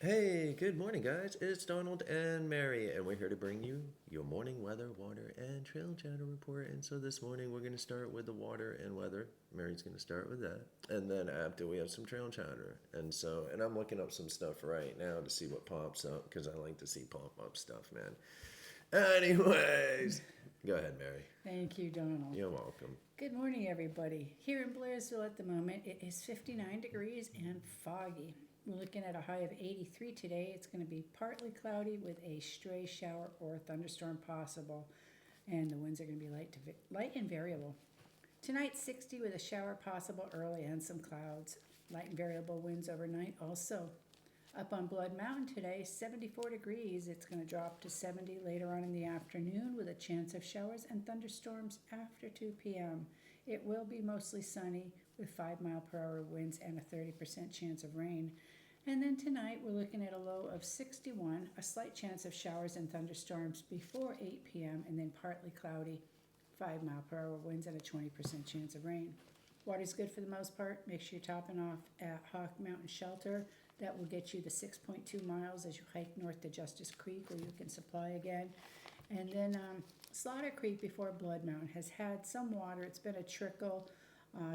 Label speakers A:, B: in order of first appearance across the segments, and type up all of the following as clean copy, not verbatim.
A: Hey, good morning, guys. It's Donald and Mary, and we're here to bring you your morning weather, water, and trail channel report. And so this morning we're going to start with the water and weather. Mary's going to start with that, and then after we have some trail chatter. And I'm looking up some stuff right now to see what pops up because I like to see pop up stuff, man. Anyways, go ahead, Mary.
B: Thank you, Donald.
A: You're welcome.
B: Good morning, everybody. Here in Blairsville at the moment, it is 59 degrees and foggy. We're looking at a high of 83 today. It's going to be partly cloudy with a stray shower or thunderstorm possible, and the winds are going to be light and variable. Tonight, 60 with a shower possible early and some clouds. Light and variable winds overnight also. Up on Blood Mountain today, 74 degrees. It's going to drop to 70 later on in the afternoon with a chance of showers and thunderstorms after 2 p.m. It will be mostly sunny with 5-mile-per-hour winds and a 30% chance of rain. And then tonight, we're looking at a low of 61, a slight chance of showers and thunderstorms before 8 p.m., and then partly cloudy, 5-mile-per-hour winds and a 20% chance of rain. Water's good for the most part. Make sure you're topping off at Hawk Mountain Shelter. That will get you the 6.2 miles as you hike north to Justice Creek, where you can supply again. And then Slaughter Creek before Blood Mountain has had some water. It's been a trickle,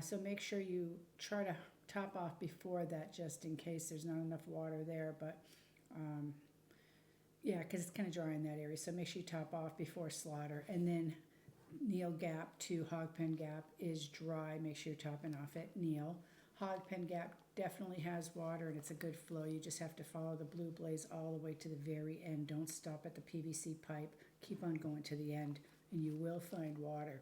B: so make sure you try to top off before that, just in case there's not enough water there. But yeah, because it's kind of dry in that area, so make sure you top off before Slaughter. And then Neil Gap to Hogpen Gap is dry. Make sure you're topping off at Neil. Hogpen Gap definitely has water and it's a good flow. You just have to follow the blue blaze all the way to the very end. Don't stop at the PVC pipe. Keep on going to the end and you will find water.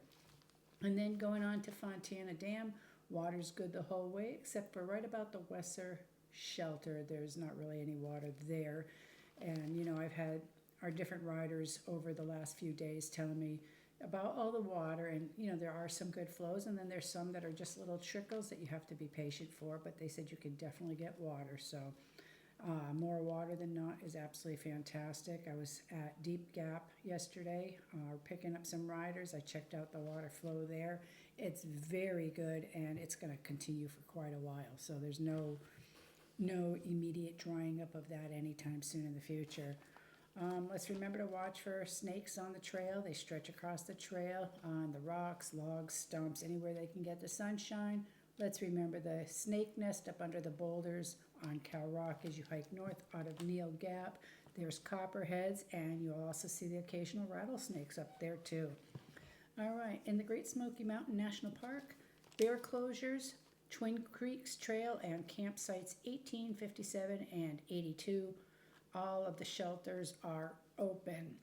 B: And then going on to Fontana Dam, water's good the whole way except for right about the Wesser shelter. There's not really any water there. And I've had our different riders over the last few days telling me about all the water, and there are some good flows, and then there's some that are just little trickles that you have to be patient for, but they said you can definitely get water. So more water than not is absolutely fantastic. I was at Deep Gap yesterday picking up some riders. I checked out the water flow there. It's very good, and it's going to continue for quite a while, so there's no immediate drying up of that anytime soon in the future. Let's remember to watch for snakes on the trail. They stretch across the trail on the rocks, logs, stumps, anywhere they can get the sunshine. Let's remember the snake nest up under the boulders on Cow Rock as you hike north out of Neil Gap. There's copperheads, and you'll also see the occasional rattlesnakes up there too. All right, in the Great Smoky Mountain National Park, bear closures, Twin Creeks Trail and campsites 18, 57, and 82. All of the shelters are open.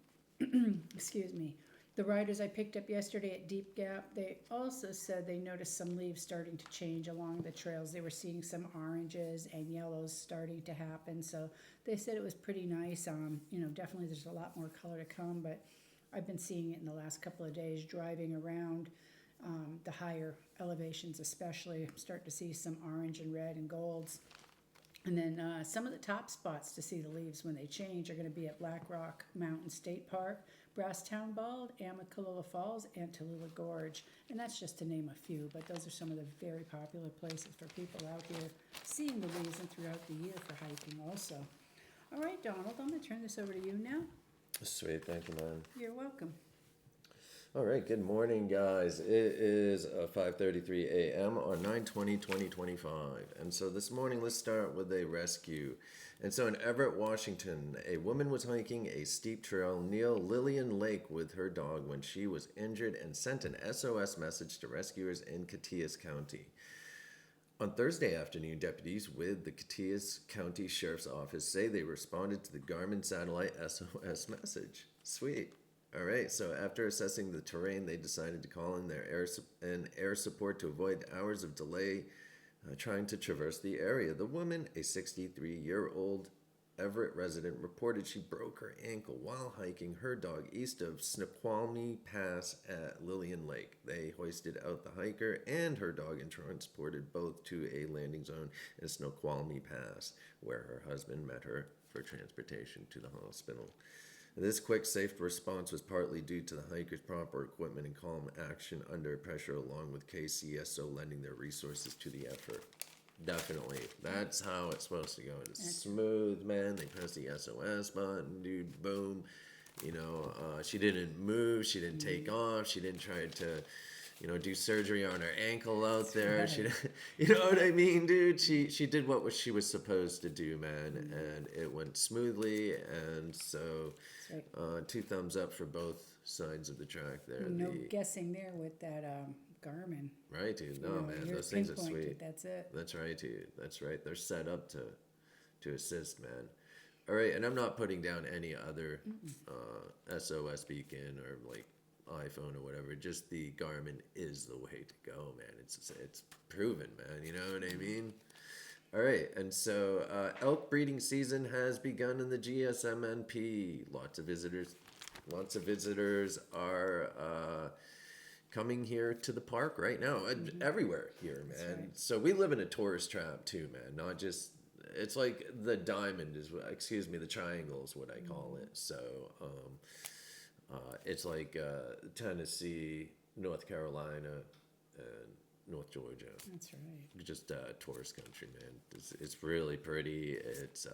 B: Excuse me. The riders I picked up yesterday at Deep Gap, they also said they noticed some leaves starting to change along the trails. They were seeing some oranges and yellows starting to happen, so they said it was pretty nice. Definitely there's a lot more color to come, but I've been seeing it in the last couple of days driving around the higher elevations, especially. I'm starting to see some orange and red and golds. And then some of the top spots to see the leaves when they change are going to be at Black Rock Mountain State Park, Brasstown Bald, Amicalola Falls, and Tallulah Gorge. And that's just to name a few, but those are some of the very popular places for people out here seeing the leaves and throughout the year for hiking also. All right, Donald, I'm going to turn this over to you now.
A: Sweet, thank you, man.
B: You're welcome.
A: All right, good morning, guys. It is 5:33 a.m. on 9/20/2025. And so this morning, let's start with a rescue. And so in Everett, Washington, a woman was hiking a steep trail near Lillian Lake with her dog when she was injured and sent an SOS message to rescuers in Catias County. On Thursday afternoon, deputies with the Catias County Sheriff's Office say they responded to the Garmin satellite SOS message. Sweet. All right, so after assessing the terrain, they decided to call in their air support to avoid hours of delay trying to traverse the area. The woman, a 63-year-old Everett resident, reported she broke her ankle while hiking her dog east of Snoqualmie Pass at Lillian Lake. They hoisted out the hiker and her dog and transported both to a landing zone in Snoqualmie Pass, where her husband met her for transportation to the hospital. This quick, safe response was partly due to the hikers' proper equipment and calm action under pressure, along with KCSO lending their resources to the effort. Definitely. That's how it's supposed to go. It's smooth, man. They press the SOS button, dude. Boom. She didn't move. She didn't take off. She didn't try to, do surgery on her ankle out there.
B: right.
A: She, you know what I mean, dude? She did what she was supposed to do, man, and it went smoothly. And so,
B: That's right.
A: 2 thumbs up for both sides of the track there.
B: No guessing there with that Garmin.
A: Right, dude. No, man,
B: You're
A: those things are
B: pinpointed,
A: sweet.
B: that's it.
A: That's right, dude. That's right. They're set up to assist, man. All right, and I'm not putting down any other SOS beacon or like iPhone or whatever. Just the Garmin is the way to go, man. It's proven, man. You know what I mean? All right, and so elk breeding season has begun in the GSMNP. Lots of visitors are coming here to the park right now, everywhere here, man.
B: Right.
A: So we live in a tourist trap too, man. Not just, it's like the diamond is, the triangle is what I call it. So it's like Tennessee, North Carolina, and North Georgia.
B: That's right.
A: Just tourist country, man. It's really pretty. It's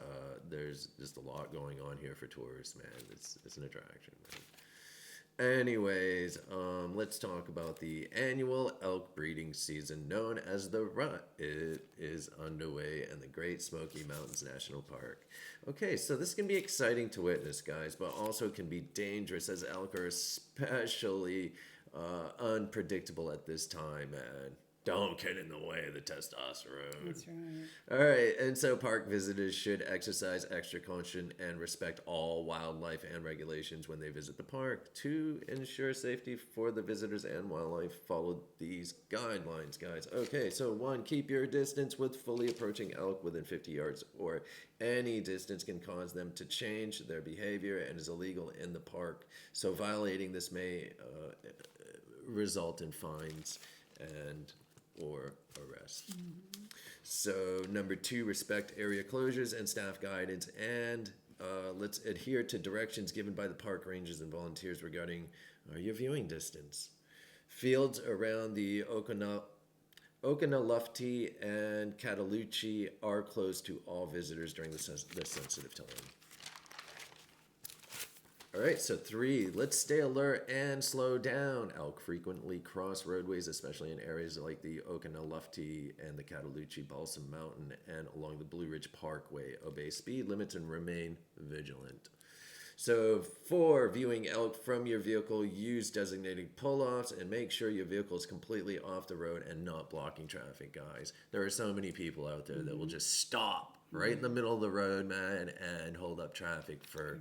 A: there's just a lot going on here for tourists, man. It's an attraction, man. Anyways, let's talk about the annual elk breeding season known as the Rut. It is underway in the Great Smoky Mountains National Park. Okay, so this can be exciting to witness, guys, but also can be dangerous as elk are especially unpredictable at this time, man. Don't get in the way of the testosterone.
B: That's right.
A: All right, and so park visitors should exercise extra caution and respect all wildlife and regulations when they visit the park to ensure safety for the visitors and wildlife. Follow these guidelines, guys. Okay, so 1, keep your distance with fully approaching elk within 50 yards or any distance can cause them to change their behavior and is illegal in the park. So violating this may result in fines and or arrest. So number 2, respect area closures and staff guidance, and let's adhere to directions given by the park rangers and volunteers regarding your viewing distance. Fields around the Okanalufti and Cataloochee are closed to all visitors during the sensitive time. All right, so 3, let's stay alert and slow down. Elk frequently cross roadways, especially in areas like the Okanalufti and the Cataloochee Balsam Mountain and along the Blue Ridge Parkway. Obey speed limits and remain vigilant. So 4, viewing elk from your vehicle, use designated pull-offs and make sure your vehicle is completely off the road and not blocking traffic, guys. There are so many people out there that will just stop right in the middle of the road, man, and hold up traffic for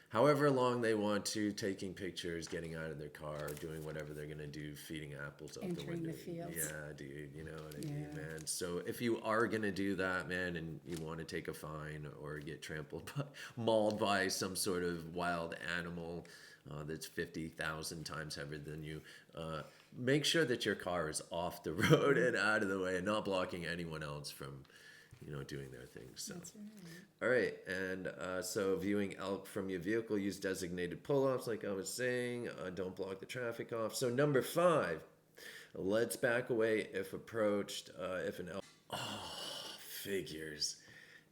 A: however long they want to, taking pictures, getting out of their car, doing whatever they're going to do, feeding apples out the
B: Entering
A: window.
B: the fields.
A: Yeah, dude, you know what I mean,
B: Yeah.
A: man. So if you are going to do that, man, and you want to take a fine or get mauled by some sort of wild animal that's 50,000 times heavier than you, make sure that your car is off the road and out of the way and not blocking anyone else from doing their thing. So,
B: That's right.
A: all right, and so viewing elk from your vehicle, use designated pull-offs, like I was saying. Don't block the traffic off. So number 5, let's back away if approached. If an elk, figures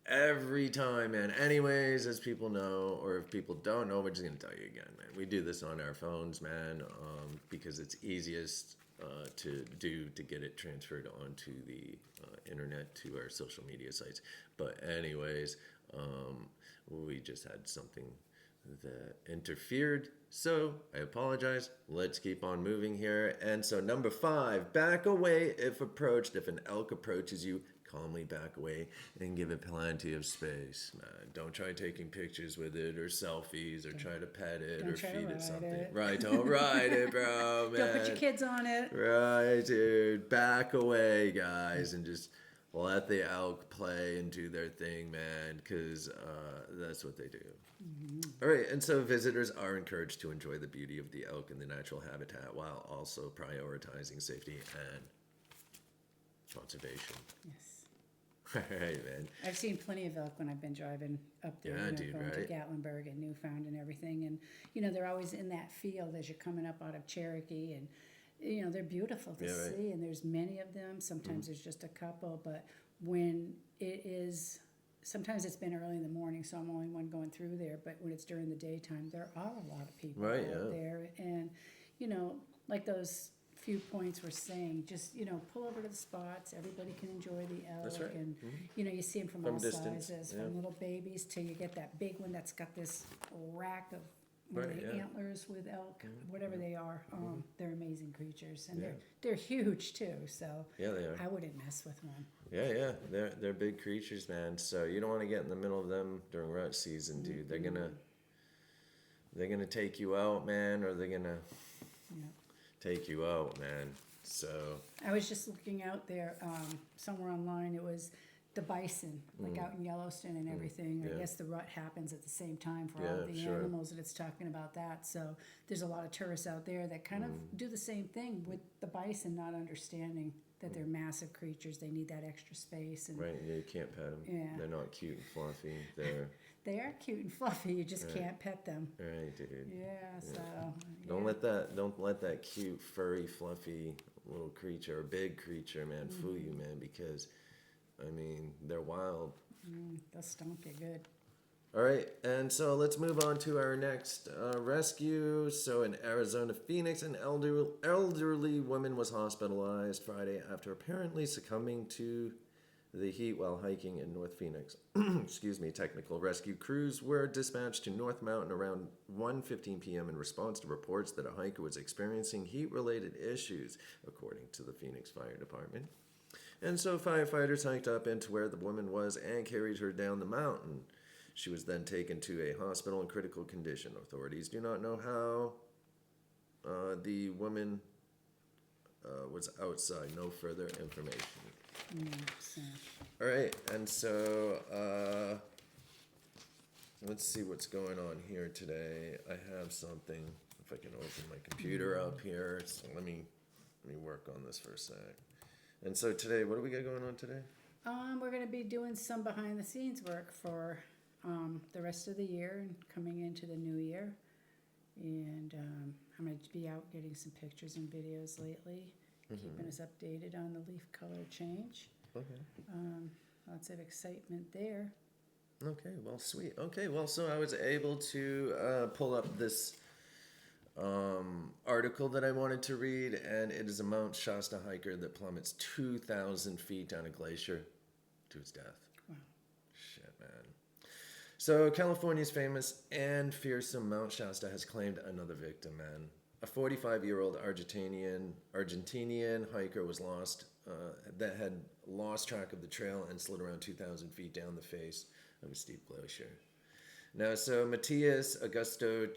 A: every time, man. Anyways, as people know, or if people don't know, we're just gonna tell you again, man. We do this on our phones, man, because it's easiest to do to get it transferred onto the internet to our social media sites. But anyways, we just had something that interfered, so I apologize. Let's keep on moving here. And so number 5, back away if approached. If an elk approaches you, calmly back away and give it plenty of space, man. Don't try taking pictures with it or selfies or try to pet it or feed it something. Right, don't ride it, bro, man.
B: Don't put your kids on it.
A: Right, dude. Back away, guys, and just let the elk play and do their thing, man, because that's what they do. All right, and so visitors are encouraged to enjoy the beauty of the elk and the natural habitat while also prioritizing safety and conservation.
B: Yes.
A: All right, man.
B: I've seen plenty of elk when I've been driving up there,
A: Yeah, dude,
B: going
A: right?
B: to Gatlinburg and Newfound and everything. And, they're always in that field as you're coming up out of Cherokee. And they're beautiful to
A: Yeah, right.
B: see, and there's many of them. Sometimes there's just a couple, but when it is, sometimes it's been early in the morning, so I'm the only one going through there. But when it's during the daytime, there are a lot of people
A: Right,
B: out
A: yeah.
B: there, and like those few points we're saying, just pull over to the spots. Everybody can enjoy the elk,
A: That's right.
B: and you see them from
A: From
B: all
A: distance,
B: sizes,
A: yeah.
B: from little babies till you get that big one that's got this rack of what are
A: Right,
B: they,
A: yeah.
B: antlers with elk, whatever they are. They're amazing creatures, and
A: Yeah.
B: they're huge too. So
A: Yeah, they are.
B: I wouldn't mess with one.
A: Yeah. They're big creatures, man. So you don't want to get in the middle of them during rut season, dude. They're gonna take you out, man, or they're gonna
B: Yeah.
A: take you out, man. So
B: I was just looking out there somewhere online. It was the bison, like out in Yellowstone and everything.
A: Yeah.
B: I guess the rut happens at the same time for all
A: Yeah,
B: the
A: sure.
B: animals, and it's talking about that. So there's a lot of tourists out there that kind of do the same thing with the bison, not understanding that they're massive creatures. They need that extra space, and
A: right, yeah, you can't pet them.
B: Yeah.
A: They're not cute and fluffy. They're
B: they are cute and fluffy. You just can't pet them.
A: right, dude.
B: Yeah. So
A: Don't
B: yeah.
A: let that cute, furry, fluffy little creature or big creature, man, fool you, man, because I mean, they're wild.
B: They'll stomp you good.
A: All right, and so let's move on to our next rescue. So in Arizona, Phoenix, an elderly woman was hospitalized Friday after apparently succumbing to the heat while hiking in North Phoenix. Excuse me, technical rescue crews were dispatched to North Mountain around 1:15 p.m. in response to reports that a hiker was experiencing heat-related issues, according to the Phoenix Fire Department. And so firefighters hiked up into where the woman was and carried her down the mountain. She was then taken to a hospital in critical condition. Authorities do not know how the woman was outside. No further information.
B: So.
A: All right, and so let's see what's going on here today. I have something. If I can open my computer up here, so let me work on this for a sec. And so today, what do we got going on today?
B: We're going to be doing some behind the scenes work for the rest of the year and coming into the new year. And I'm going to be out getting some pictures and videos lately, keeping us updated on the leaf color change.
A: Okay.
B: Lots of excitement there.
A: Okay, well, sweet. Okay, well, so I was able to pull up this article that I wanted to read, and it is a Mount Shasta hiker that plummets 2,000 feet down a glacier to his death.
B: Wow.
A: Shit, man. So, California's famous and fearsome Mount Shasta has claimed another victim, man. A 45-year-old Argentinian hiker was lost, that had lost track of the trail and slid around 2,000 feet down the face of a steep glacier. Now, so Matias Augusto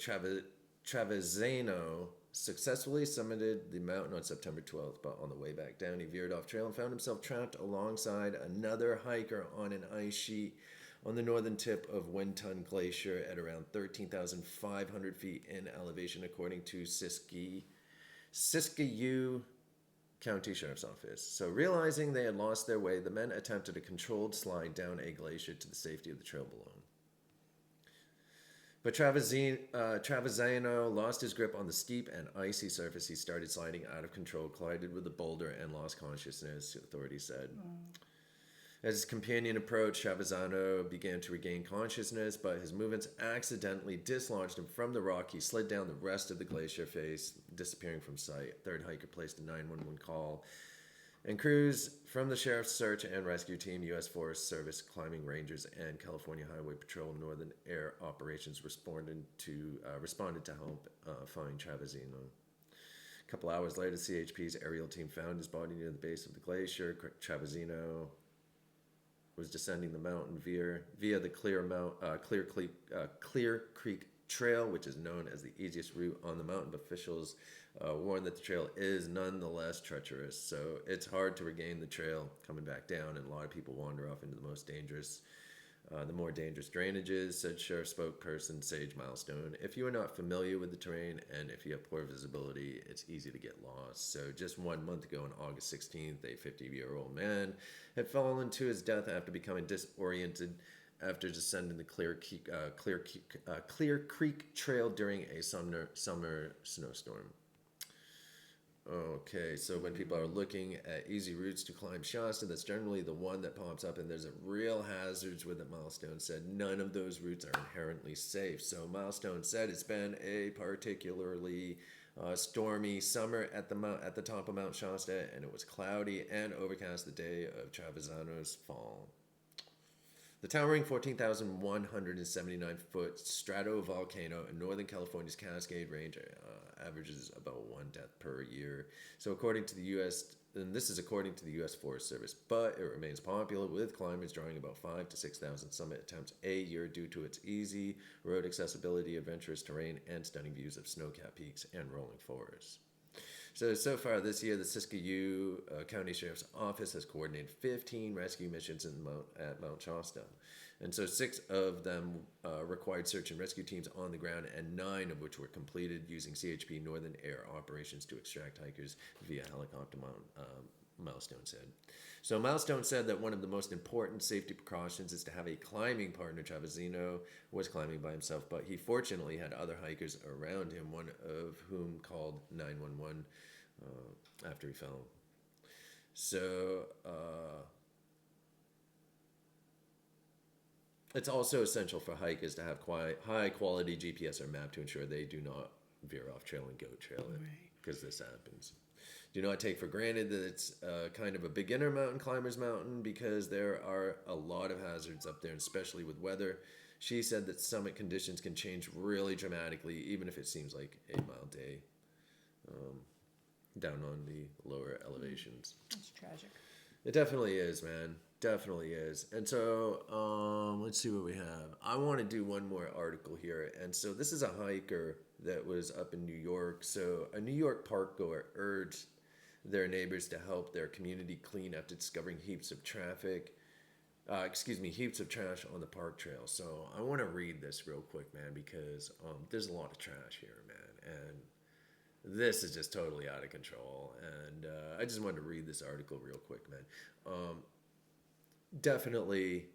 A: Travezano successfully summited the mountain on September 12th, but on the way back down, he veered off trail and found himself trapped alongside another hiker on an ice sheet on the northern tip of Winton Glacier at around 13,500 feet in elevation, according to Siskiyou County Sheriff's Office. So, realizing they had lost their way, the men attempted a controlled slide down a glacier to the safety of the trail below. But Travezano lost his grip on the steep and icy surface. He started sliding out of control, collided with a boulder, and lost consciousness, authorities said. As his companion approached, Travezano began to regain consciousness, but his movements accidentally dislodged him from the rock. He slid down the rest of the glacier face, disappearing from sight. Third hiker placed a 911 call. And crews from the Sheriff's Search and Rescue Team, U.S. Forest Service, Climbing Rangers, and California Highway Patrol Northern Air Operations responded to help find Travezano. A couple hours later, CHP's aerial team found his body near the base of the glacier. Travezano was descending the mountain via the Clear Creek Trail, which is known as the easiest route on the mountain. But officials warn that the trail is nonetheless treacherous, so it's hard to regain the trail coming back down, and a lot of people wander off into the more dangerous drainages, said Sheriff spokesperson Sage Milestone. If you are not familiar with the terrain and if you have poor visibility, it's easy to get lost. So just 1 month ago on August 16th, a 50-year-old man had fallen to his death after becoming disoriented after descending the Clear Creek Trail during a summer snowstorm. Okay, so when people are looking at easy routes to climb Shasta, that's generally the one that pops up, and there's a real hazards with it. Milestone said none of those routes are inherently safe. So Milestone said it's been a particularly stormy summer at the top of Mount Shasta, and it was cloudy and overcast the day of Travisano's fall. The towering 14,179-foot stratovolcano in Northern California's Cascade Range averages about one death per year. So, according to the U.S., and this is according to the U.S. Forest Service, but it remains popular with climbers drawing about 5,000 to 6,000 summit attempts a year due to its easy road accessibility, adventurous terrain, and stunning views of snow-capped peaks and rolling forests. So far this year, the Siskiyou County Sheriff's Office has coordinated 15 rescue missions at Mount Shasta. And so 6 of them required search and rescue teams on the ground, and 9 of which were completed using CHP Northern Air operations to extract hikers via helicopter, Milestone said. So Milestone said that one of the most important safety precautions is to have a climbing partner. Travisino was climbing by himself, but he fortunately had other hikers around him, one of whom called 911 after he fell. So it's also essential for hikers to have high quality GPS or map to ensure they do not veer off trail and goat trail it, because this happens. Do not take for granted that it's kind of a beginner mountain climber's mountain, because there are a lot of hazards up there, especially with weather. She said that summit conditions can change really dramatically, even if it seems like a mild day down on the lower elevations.
B: It's tragic.
A: It definitely is, man. Definitely is. And so let's see what we have. I want to do one more article here. And so this is a hiker that was up in New York. So a New York park goer urged their neighbors to help their community clean after discovering heaps of trash on the park trail. So I want to read this real quick, man, because there's a lot of trash here, man, and this is just totally out of control. And I just wanted to read this article real quick, man. Definitely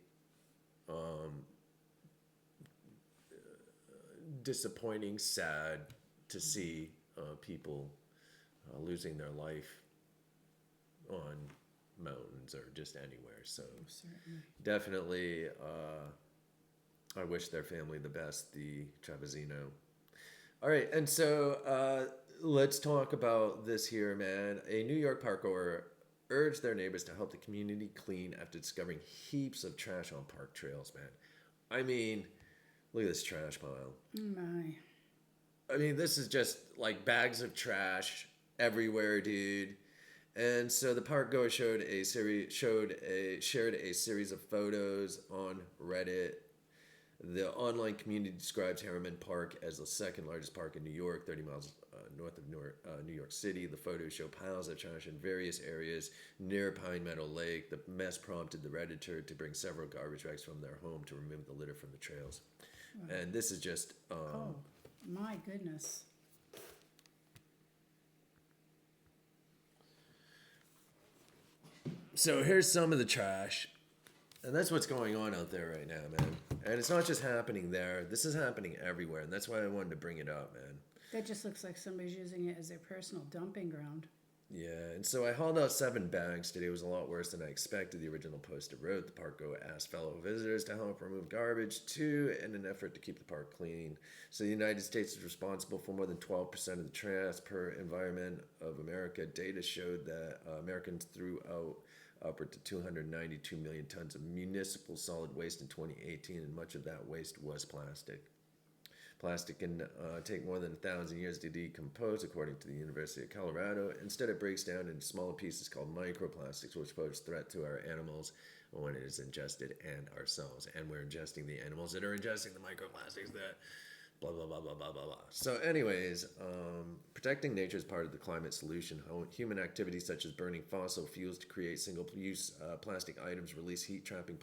A: disappointing, sad to see people losing their life on mountains or just anywhere. So
B: Certainly.
A: definitely I wish their family the best, the Travisino. All right, and so let's talk about this here, man. A New York parkour urged their neighbors to help the community clean after discovering heaps of trash on park trails, man. I mean, look at this trash pile.
B: My.
A: I mean, this is just like bags of trash everywhere, dude. And so the park goer shared a series of photos on Reddit. The online community describes Harriman Park as the second largest park in New York, 30 miles north of New York City. The photos show piles of trash in various areas near Pine Meadow Lake. The mess prompted the Redditor to bring several garbage bags from their home to remove the litter from the trails. Wow. And this is just...
B: oh, my goodness.
A: So here's some of the trash. And that's what's going on out there right now, man. And it's not just happening there. This is happening everywhere. And that's why I wanted to bring it up, man.
B: That just looks like somebody's using it as their personal dumping ground.
A: Yeah, and so I hauled out 7 bags today. It was a lot worse than I expected. The original poster wrote, the park goer asked fellow visitors to help remove garbage, too, in an effort to keep the park clean. So the United States is responsible for more than 12% of the trash per Environment of America. Data showed that Americans threw out upward to 292 million tons of municipal solid waste in 2018, and much of that waste was plastic. Plastic can take more than 1,000 years to decompose, according to the University of Colorado. Instead, it breaks down into smaller pieces called microplastics, which pose threat to our animals when it is ingested and ourselves. And we're ingesting the animals that are ingesting the microplastics that blah, blah, blah, blah, blah, blah, blah. So anyways, protecting nature is part of the climate solution. Human activities such as burning fossil fuels to create single-use plastic items release heat-trapping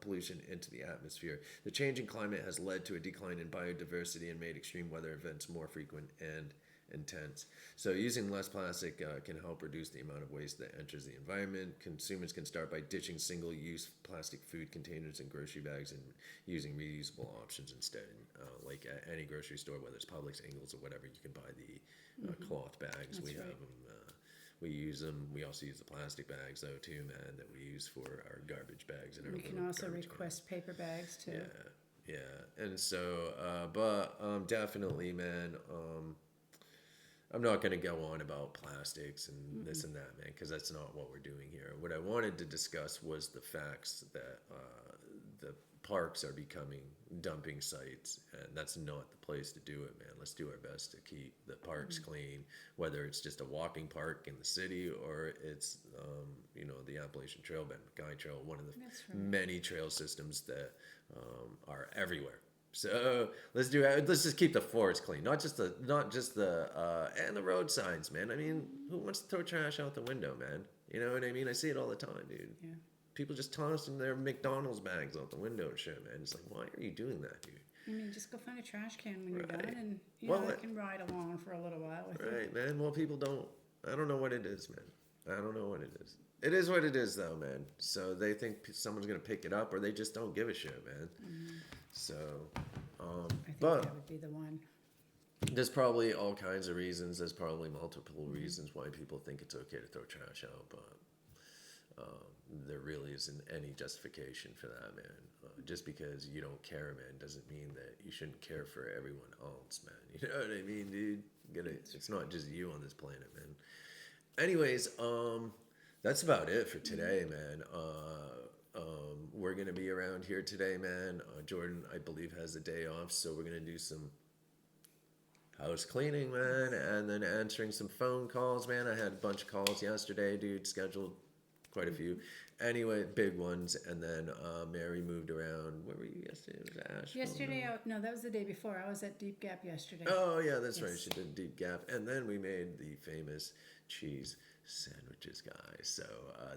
A: pollution into the atmosphere. The changing climate has led to a decline in biodiversity and made extreme weather events more frequent and intense. So using less plastic can help reduce the amount of waste that enters the environment. Consumers can start by ditching single-use plastic food containers and grocery bags and using reusable options instead. Like at any grocery store, whether it's Publix, Ingles, or whatever, you can buy the cloth bags.
B: That's
A: we
B: right.
A: have them. We use them. We also use the plastic bags though too, man, that we use for our garbage bags and our
B: We can
A: little
B: also
A: garbage
B: request paper bags too.
A: yeah, yeah. And so, definitely, man, I'm not going to go on about plastics and this and that, man, because that's not what we're doing here. What I wanted to discuss was the facts that the parks are becoming dumping sites, and that's not the place to do it, man. Let's do our best to keep the parks clean, whether it's just a walking park in the city or it's, the Appalachian Trail, Ben Mackay Trail, one of the
B: That's right.
A: many trail systems that are everywhere. So let's just keep the forest clean, not just the and the road signs, man. I mean, who wants to throw trash out the window, man? You know what I mean? I see it all the time, dude.
B: Yeah.
A: People just tossing their McDonald's bags out the window and shit, man. It's like, why are you doing that, dude?
B: I mean, just go find a trash can when you're
A: Right.
B: done, and I can ride along for a little while with you.
A: Right, man. Well, people don't. I don't know what it is, man. I don't know what it is. It is what it is, though, man. So they think someone's gonna pick it up, or they just don't give a shit, man. So,
B: I think
A: but
B: that would be the one.
A: there's probably all kinds of reasons. There's probably multiple reasons why people think it's okay to throw trash out, but there really isn't any justification for that, man. Just because you don't care, man, doesn't mean that you shouldn't care for everyone else, man. You know what I mean, dude? It's not just you on this planet, man. Anyways, that's about it for today, man. We're gonna be around here today, man. Jordan, I believe, has a day off, so we're gonna do some house cleaning, man, and then answering some phone calls, man. I had a bunch of calls yesterday, dude. Scheduled quite a few. Anyway, big ones, and then Mary moved around. Where were you yesterday? It was Asheville.
B: Yesterday, no, that was the day before. I was at Deep Gap yesterday.
A: Oh yeah, that's right.
B: Yes.
A: She did Deep Gap, and then we made the famous cheese sandwiches, guys. So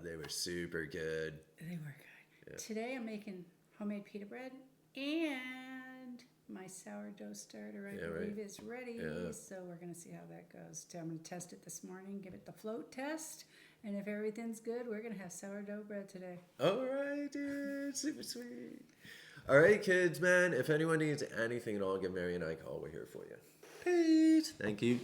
A: they were super good.
B: They were good. Yeah. Today I'm making homemade pita bread, and my sourdough starter, I believe, is ready. Yeah. So we're going to see how that goes. So I'm going to test it this morning, give it the float test, and if everything's good, we're going to have sourdough bread today.
A: All right, dude. Super sweet. All right, kids, man. If anyone needs anything at all, give Mary and I a call. We're here for you. Peace. Thank you.